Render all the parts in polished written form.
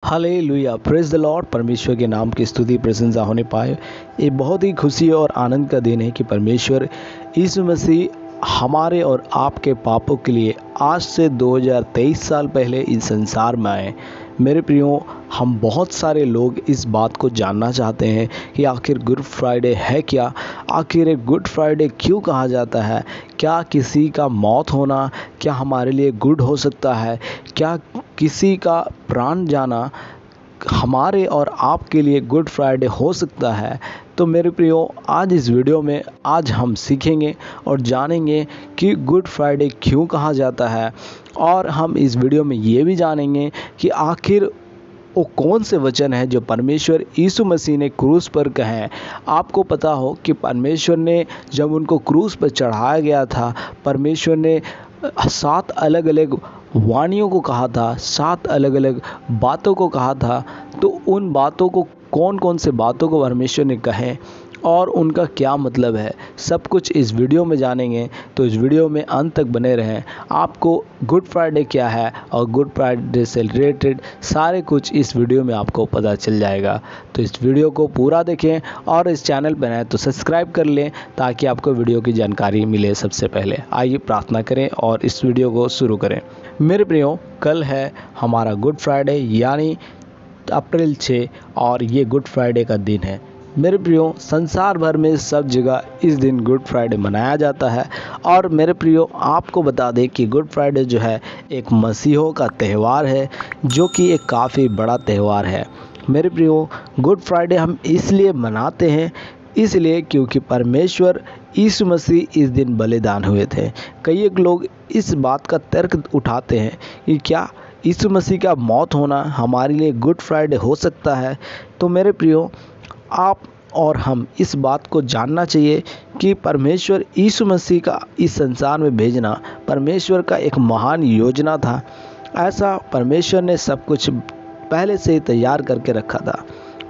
Hallelujah, praise the Lord. परमेश्वर के नाम की स्तुति प्रशंसा होने पाए। ये बहुत ही खुशी और आनंद का दिन है कि परमेश्वर यीशु मसीह हमारे और आपके पापों के लिए आज से 2023 साल पहले इस संसार में आए। मेरे प्रियो, हम बहुत सारे लोग इस बात को जानना चाहते हैं कि आखिर गुड फ्राइडे है क्या, आखिर एक गुड फ्राइडे क्यों कहा जाता है, क्या किसी का मौत होना क्या हमारे लिए गुड हो सकता है, क्या किसी का प्राण जाना हमारे और आपके लिए गुड फ्राइडे हो सकता है। तो मेरे प्रियो, आज इस वीडियो में आज हम सीखेंगे और जानेंगे कि गुड फ्राइडे क्यों कहा जाता है, और हम इस वीडियो में ये भी जानेंगे कि आखिर वो कौन से वचन हैं जो परमेश्वर यीशु मसीह ने क्रूस पर कहे। आपको पता हो कि परमेश्वर ने जब उनको क्रूस पर चढ़ाया गया था, परमेश्वर ने 7 अलग अलग वाणियों को कहा था, 7 अलग अलग बातों को कहा था। तो उन बातों को कौन कौन से बातों को परमेश्वर ने कहे और उनका क्या मतलब है, सब कुछ इस वीडियो में जानेंगे। तो इस वीडियो में अंत तक बने रहें। आपको गुड फ्राइडे क्या है और गुड फ्राइडे से रिलेटेड सारे कुछ इस वीडियो में आपको पता चल जाएगा। तो इस वीडियो को पूरा देखें और इस चैनल पर नए तो सब्सक्राइब कर लें ताकि आपको वीडियो की जानकारी मिले सबसे पहले। आइए प्रार्थना करें और इस वीडियो को शुरू करें। मेरे प्रियो, कल है हमारा गुड फ्राइडे यानी अप्रैल 6 और ये गुड फ्राइडे का दिन है। मेरे प्रियो, संसार भर में सब जगह इस दिन गुड फ्राइडे मनाया जाता है। और मेरे प्रियो, आपको बता दें कि गुड फ्राइडे जो है एक मसीहों का त्यौहार है, जो कि एक काफ़ी बड़ा त्यौहार है। मेरे प्रियो, गुड फ्राइडे हम इसलिए मनाते हैं इसलिए क्योंकि परमेश्वर यीशु मसीह इस दिन बलिदान हुए थे। कई एक लोग इस बात का तर्क उठाते हैं कि क्या यीशु मसीह का मौत होना हमारे लिए गुड फ्राइडे हो सकता है। तो मेरे प्रियो, आप और हम इस बात को जानना चाहिए कि परमेश्वर यीशु मसीह का इस संसार में भेजना परमेश्वर का एक महान योजना था। ऐसा परमेश्वर ने सब कुछ पहले से ही तैयार करके रखा था।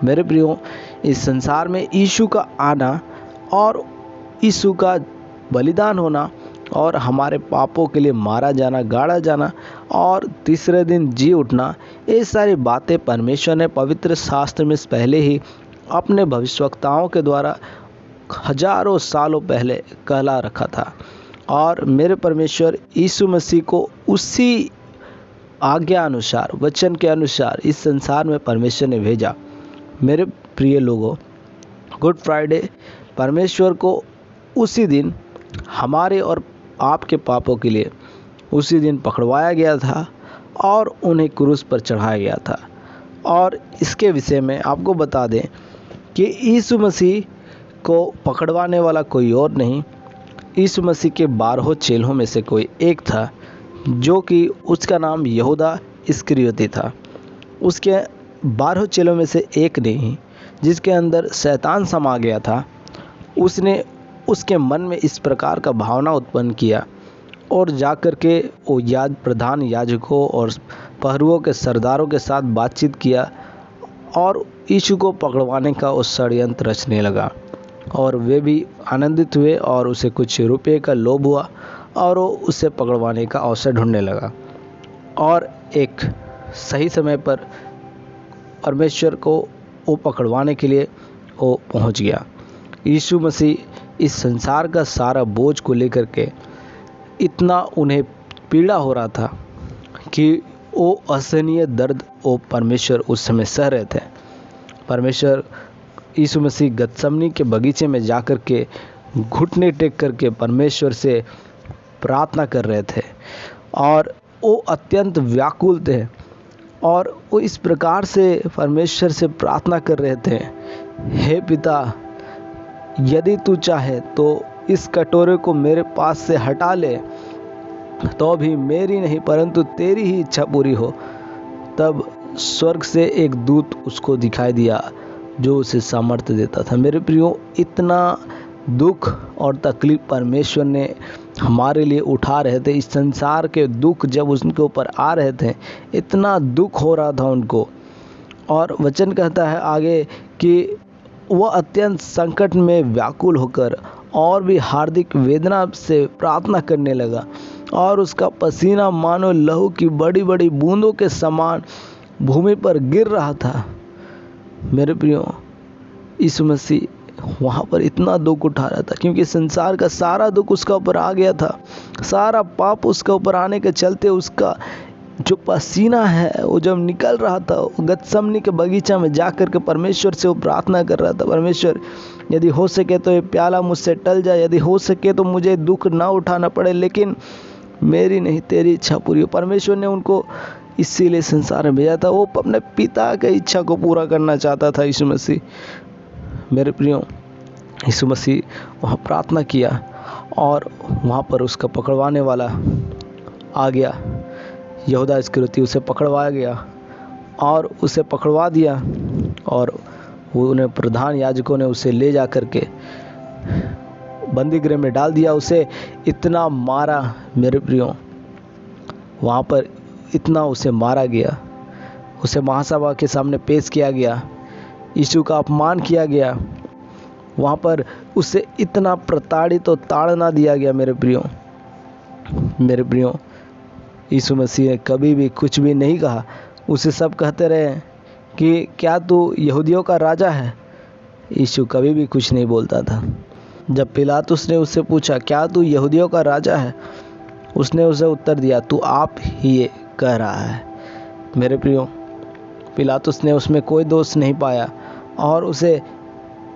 मेरे प्रियो, इस संसार में यीशु का आना और यीशु का बलिदान होना और हमारे पापों के लिए मारा जाना, गाड़ा जाना और तीसरे दिन जी उठना, ये सारी बातें परमेश्वर ने पवित्र शास्त्र में पहले ही अपने भविष्यवक्ताओं के द्वारा हजारों सालों पहले कहला रखा था। और मेरे परमेश्वर यीशु मसीह को उसी आज्ञा अनुसार, वचन के अनुसार इस संसार में परमेश्वर ने भेजा। मेरे प्रिय लोगों, गुड फ्राइडे परमेश्वर को उसी दिन हमारे और आपके पापों के लिए उसी दिन पकड़वाया गया था और उन्हें क्रूस पर चढ़ाया गया था। और इसके विषय में आपको बता दें कि यीशु मसीह को पकड़वाने वाला कोई और नहीं, यीशु मसीह के 12 चेलों में से कोई एक था, जो कि उसका नाम यहूदा इस्करियोती था। उसके 12 चेलों में से एक नहीं, जिसके अंदर शैतान समा गया था, उसने उसके मन में इस प्रकार का भावना उत्पन्न किया और जाकर के वो प्रधान याजकों और पहरुओं के सरदारों के साथ बातचीत किया और यीशु को पकड़वाने का वो षड्यंत्र रचने लगा। और वे भी आनंदित हुए और उसे कुछ रुपए का लोभ हुआ और वो उसे पकड़वाने का अवसर ढूंढने लगा। और एक सही समय पर परमेश्वर को वो पकड़वाने के लिए वो पहुंच गया। यीशु मसीह इस संसार का सारा बोझ को लेकर के इतना उन्हें पीड़ा हो रहा था कि वो असहनीय दर्द वो परमेश्वर उस समय सह रहे थे। परमेश्वर यीशु मसीह गतसमनी के बगीचे में जाकर के घुटने टेक करके परमेश्वर से प्रार्थना कर रहे थे और वो अत्यंत व्याकुल थे और वो इस प्रकार से परमेश्वर से प्रार्थना कर रहे थे, हे पिता, यदि तू चाहे तो इस कटोरे को मेरे पास से हटा ले, तो भी मेरी नहीं परंतु तेरी ही इच्छा पूरी हो। तब स्वर्ग से एक दूत उसको दिखाई दिया जो उसे सामर्थ्य देता था। मेरे प्रियो, इतना दुख और तकलीफ परमेश्वर ने हमारे लिए उठा रहे थे। इस संसार के दुख जब उनके ऊपर आ रहे थे, इतना दुख हो रहा था उनको। और वचन कहता है आगे कि वह अत्यंत संकट में व्याकुल होकर और भी हार्दिक वेदना से प्रार्थना करने लगा और उसका पसीना मानो लहू की बड़ी बड़ी बूंदों के समान भूमि पर गिर रहा था, मेरे प्रियो, यीशु मसीह वहाँ पर इतना दुख उठा रहा था, क्योंकि संसार का सारा दुख उसका ऊपर आ गया था। सारा पाप उसका ऊपर आने के चलते उसका जो पसीना है वो जब निकल रहा था, गतसमनी के बगीचा में जा कर के परमेश्वर से वो प्रार्थना कर रहा था, परमेश्वर यदि हो सके तो ये प्याला मुझसे टल जाए, यदि हो सके तो मुझे दुख ना उठाना पड़े, लेकिन मेरी नहीं तेरी इच्छा पूरी हो। परमेश्वर ने उनको इसीलिए संसार में भेजा था, वो अपने पिता की इच्छा को पूरा करना चाहता था यीशु मसीह। मेरे प्रियो, यीशु मसीह वहाँ प्रार्थना किया और वहाँ पर उसका पकड़वाने वाला आ गया, यहूदा इस्करियोती उसे पकड़वाया गया और उसे पकड़वा दिया, और उन्हें प्रधान याजकों ने उसे ले जा कर के बंदी गृह में डाल दिया। उसे इतना मारा मेरे प्रियो, वहाँ पर इतना उसे मारा गया, उसे महासभा के सामने पेश किया गया, यीशु का अपमान किया गया, वहाँ पर उसे इतना प्रताड़ित और ताड़ना दिया गया। मेरे प्रियो, यीशु मसीह ने कभी भी कुछ भी नहीं कहा। उसे सब कहते रहे कि क्या तू यहूदियों का राजा है? यीशु कभी भी कुछ नहीं बोलता था। जब पिलातुस ने उससे पूछा क्या तू यहूदियों का राजा है, उसने उसे उत्तर दिया, तू आप ही ये कह रहा है। मेरे प्रियो, पिलातुस ने उसमें कोई दोष नहीं पाया और उसे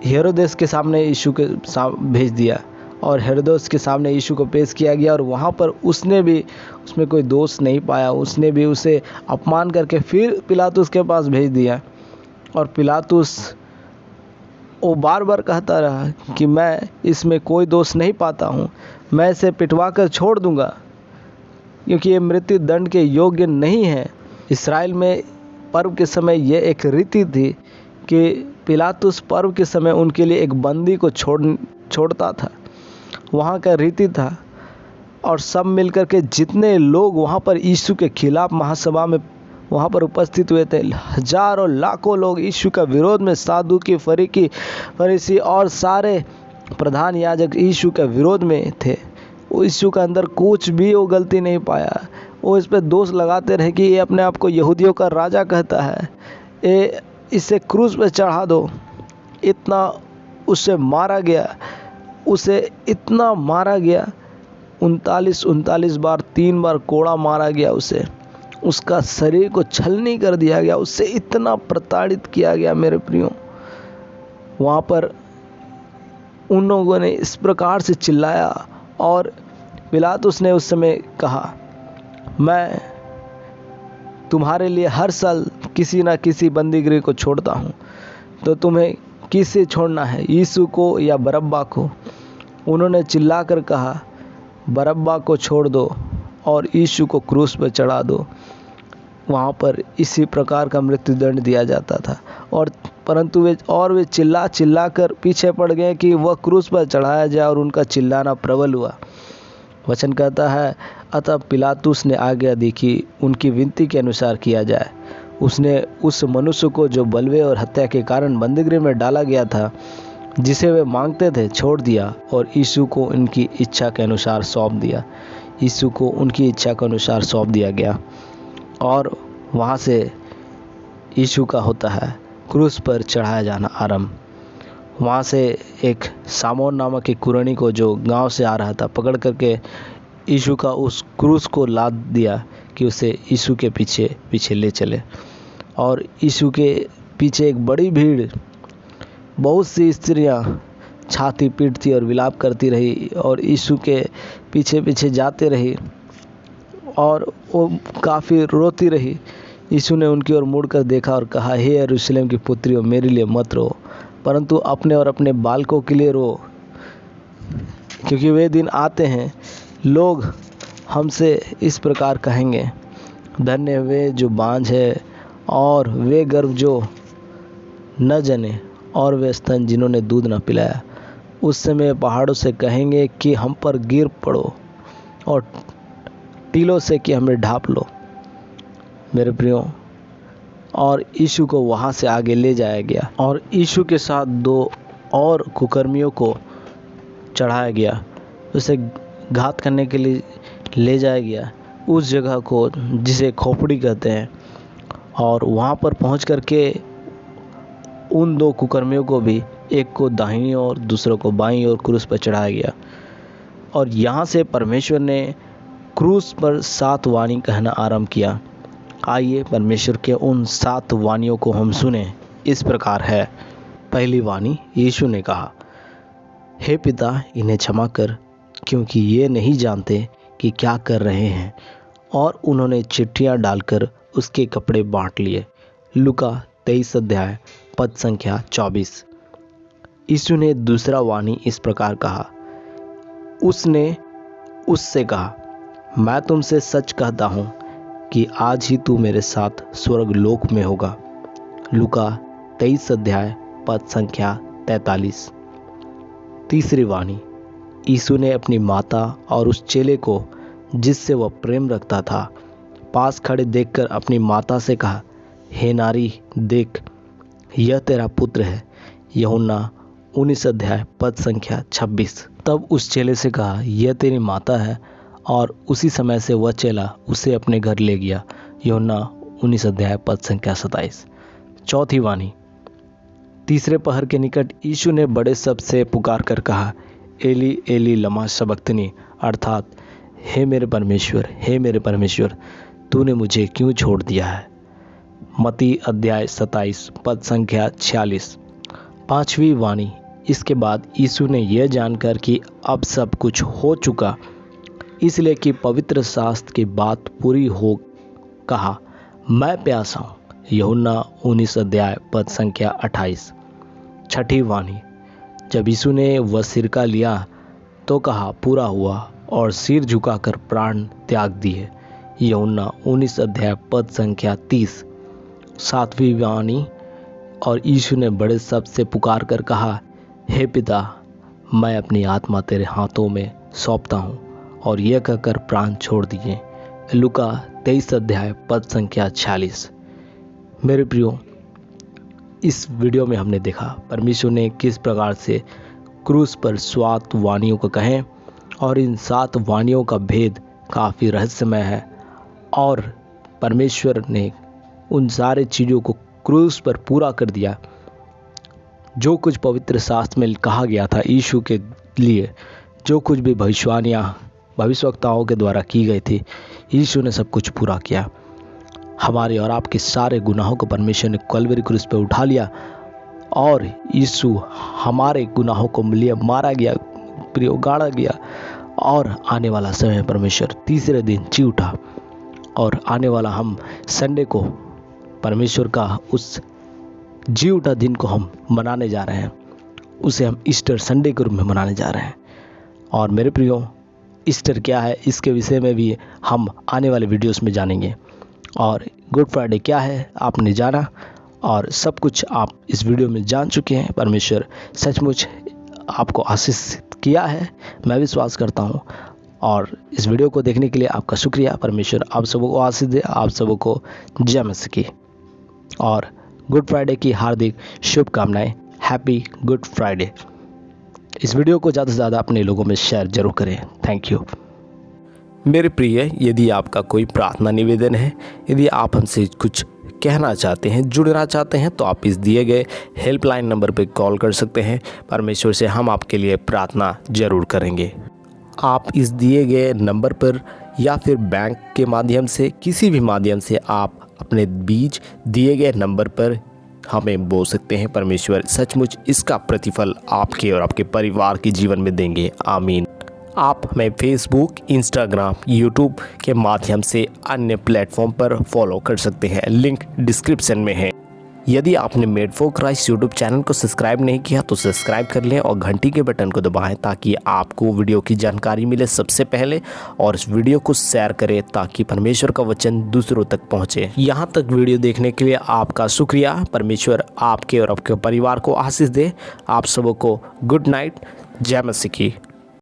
हेरोदेस के सामने यीशु के भेज दिया, और हेरोदेस के सामने यीशु को पेश किया गया, और वहाँ पर उसने भी उसमें कोई दोष नहीं पाया। उसने भी उसे अपमान करके फिर पिलातुस के पास भेज दिया, और पिलातुस वो बार बार कहता रहा कि मैं इसमें कोई दोष नहीं पाता हूँ, मैं इसे पिटवा कर छोड़ दूँगा, क्योंकि ये मृत्यु दंड के योग्य नहीं है। इस्राएल में पर्व के समय ये एक रीति थी कि पिलातुस पर्व के समय उनके लिए एक बंदी को छोड़ता था, वहाँ का रीति था। और सब मिलकर के जितने लोग वहाँ पर यीशु के खिलाफ महासभा में वहाँ पर उपस्थित हुए थे, हजारों लाखों लोग यीशु का विरोध में, सादुकी, फरीसी और सारे प्रधान याजक यीशु के विरोध में थे। वो यीशु के अंदर कुछ भी वो गलती नहीं पाया। वो इस पर दोष लगाते रहे कि ये अपने आप को यहूदियों का राजा कहता है, इसे क्रूस पर चढ़ा दो। इतना उसे मारा गया, उसे इतना मारा गया, 39 बार 3 बार कोड़ा मारा गया उसे, उसका शरीर को छलनी कर दिया गया, उससे इतना प्रताड़ित किया गया। मेरे प्रियो, वहाँ पर उन लोगों ने इस प्रकार से चिल्लाया, और पिलातुस ने उस समय कहा, मैं तुम्हारे लिए हर साल किसी ना किसी बंदीगृह को छोड़ता हूँ, तो तुम्हें किसे छोड़ना है, यीशु को या बरअब्बा को? उन्होंने चिल्लाकर कहा, बरअब्बा को छोड़ दो और यीशु को क्रूस पर चढ़ा दो। वहाँ पर इसी प्रकार का मृत्यु दंड दिया जाता था, और परंतु वे चिल्ला कर पीछे पड़ गए कि वह क्रूस पर चढ़ाया जाए, और उनका चिल्लाना प्रबल हुआ। वचन कहता है, अतः पिलातुस ने आज्ञा दी कि उनकी विनती के अनुसार किया जाए। उसने उस मनुष्य को जो बलवे और हत्या के कारण बंदीगृह में डाला गया था, जिसे वे मांगते थे, छोड़ दिया, और यीशु को उनकी इच्छा के अनुसार सौंप दिया। यीशु को उनकी इच्छा के अनुसार सौंप दिया गया, और वहाँ से यीशु का होता है क्रूस पर चढ़ाया जाना आरंभ। वहाँ से एक सामोन नामक एक कुरैनी को, जो गांव से आ रहा था, पकड़ करके यीशु का उस क्रूस को लाद दिया कि उसे यीशु के पीछे पीछे ले चले। और यीशु के पीछे एक बड़ी भीड़, बहुत सी स्त्रियां छाती पीटती और विलाप करती रही, और यीशु के पीछे पीछे जाते रही, और वो काफ़ी रोती रही। यीशु ने उनकी ओर मुड़कर देखा और कहा, हे यरूशलेम की पुत्रियों, मेरे लिए मत रो, परंतु अपने और अपने बालकों के लिए रो, क्योंकि वे दिन आते हैं, लोग हमसे इस प्रकार कहेंगे, धन्य वे जो बांझ है, और वे गर्भ जो न जने, और वे स्तन जिन्होंने दूध न पिलाया। उस समय पहाड़ों से कहेंगे कि हम पर गिर पड़ो, और टीलों से कि हमें ढांप लो। मेरे प्रियो, और यीशु को वहाँ से आगे ले जाया गया, और यीशु के साथ 2 और कुकर्मियों को चढ़ाया गया, उसे घात करने के लिए ले जाया गया उस जगह को जिसे खोपड़ी कहते हैं। और वहाँ पर पहुँच करके उन 2 कुकर्मियों को भी, एक को दाहिनी और दूसरे को बाईं ओर क्रूस पर चढ़ाया गया। और यहाँ से परमेश्वर ने क्रूस पर 7 वाणी कहना आरंभ किया। आइए परमेश्वर के उन 7 वाणियों को हम सुने। इस प्रकार है। पहली वाणी, यीशु ने कहा, हे पिता, इन्हें क्षमा कर, क्योंकि ये नहीं जानते कि क्या कर रहे हैं। और उन्होंने चिट्ठियाँ डालकर उसके कपड़े बांट लिए। लूका 23 अध्याय पद संख्या 24। यीशु ने दूसरा वाणी इस प्रकार कहा, उसने उससे कहा, मैं तुमसे सच कहता हूँ कि आज ही तू मेरे साथ स्वर्ग लोक में होगा। लूका 23 अध्याय पद संख्या 43। तीसरी वाणी, यीशु ने अपनी माता और उस चेले को जिससे वह प्रेम रखता था पास खड़े देखकर अपनी माता से कहा, हे नारी, देख, यह तेरा पुत्र है। यूहन्ना 19 अध्याय पद संख्या 26। तब उस चेले से कहा, यह तेरी माता है। और उसी समय से वह चेला उसे अपने घर ले गया। यूहन्ना 19 अध्याय पद संख्या 27। चौथी वाणी, तीसरे पहर के निकट यीशु ने बड़े शब्द से पुकार कर कहा, एली एली लमा शबक्तनी, अर्थात हे मेरे परमेश्वर, हे मेरे परमेश्वर, तूने मुझे क्यों छोड़ दिया है। मत्ती अध्याय 27 पद संख्या 46। पांचवी वाणी, इसके बाद यीशु ने यह जानकर कि अब सब कुछ हो चुका, इसलिए कि पवित्र शास्त्र की बात पूरी हो, कहा, मैं प्यासा हूँ। यूहन्ना 19 अध्याय पद संख्या 28। छठी वाणी, जब यीशु ने वह सिरका लिया तो कहा, पूरा हुआ, और सिर झुकाकर प्राण त्याग दिए। यूहन्ना 19 अध्याय पद संख्या 30। सातवीं वाणी, और यीशु ने बड़े शब्द से पुकार कर कहा, हे पिता, मैं अपनी आत्मा तेरे हाथों में सौंपता हूँ, और यह कहकर प्राण छोड़ दिए। लूका 23 अध्याय पद संख्या 46। मेरे प्रियो, इस वीडियो में हमने देखा परमेश्वर ने किस प्रकार से क्रूस पर 7 वाणियों को कहें, और इन 7 वाणियों का भेद काफ़ी रहस्यमय है। और परमेश्वर ने उन सारे चीज़ों को क्रूस पर पूरा कर दिया। जो कुछ पवित्र शास्त्र में कहा गया था यीशु के लिए, जो कुछ भी भविष्यवाणियाँ भविष्यवक्ताओं के द्वारा की गई थी, यीशु ने सब कुछ पूरा किया। हमारे और आपके सारे गुनाहों को परमेश्वर ने कल्वरी क्रूस पर उठा लिया, और यीशु हमारे गुनाहों को लिए मारा गया, प्रियो गाड़ा गया। और आने वाला समय परमेश्वर तीसरे दिन जी उठा, और आने वाला हम संडे को परमेश्वर का उस जी उठा दिन को हम मनाने जा रहे हैं। उसे हम ईस्टर संडे के रूप में मनाने जा रहे हैं। और मेरे प्रियो, ईस्टर क्या है इसके विषय में भी हम आने वाले वीडियोस में जानेंगे। और गुड फ्राइडे क्या है आपने जाना, और सब कुछ आप इस वीडियो में जान चुके हैं। परमेश्वर सचमुच आपको आशीषित किया है, मैं विश्वास करता हूँ। और इस वीडियो को देखने के लिए आपका शुक्रिया। परमेश्वर आप सबों को आशीष दे, आप सबों को जय मसीह की, और गुड फ्राइडे की हार्दिक शुभकामनाएं। Happy good Friday. इस वीडियो को ज़्यादा से ज़्यादा अपने लोगों में शेयर जरूर करें। Thank you. मेरे प्रिय, यदि आपका कोई प्रार्थना निवेदन है, यदि आप हमसे कुछ कहना चाहते हैं, जुड़ना चाहते हैं, तो आप इस दिए गए हेल्पलाइन नंबर पर कॉल कर सकते हैं। परमेश्वर से हम आपके लिए प्रार्थना जरूर करेंगे। आप इस दिए गए नंबर पर या फिर बैंक के माध्यम से, किसी भी माध्यम से आप अपने बीच दिए गए नंबर पर हमें बोल सकते हैं। परमेश्वर सचमुच इसका प्रतिफल आपके और आपके परिवार के जीवन में देंगे। आमीन। आप हमें फेसबुक, इंस्टाग्राम, यूट्यूब के माध्यम से अन्य प्लेटफॉर्म पर फॉलो कर सकते हैं। लिंक डिस्क्रिप्शन में है। यदि आपने made for Christ YouTube channel को सब्सक्राइब नहीं किया तो सब्सक्राइब कर लें और घंटी के बटन को दबाएं, ताकि आपको वीडियो की जानकारी मिले सबसे पहले। और इस वीडियो को शेयर करें ताकि परमेश्वर का वचन दूसरों तक पहुंचे। यहाँ तक वीडियो देखने के लिए आपका शुक्रिया। परमेश्वर आपके और आपके परिवार को आशीष दे। आप सबों को गुड नाइट। जय मसीह की।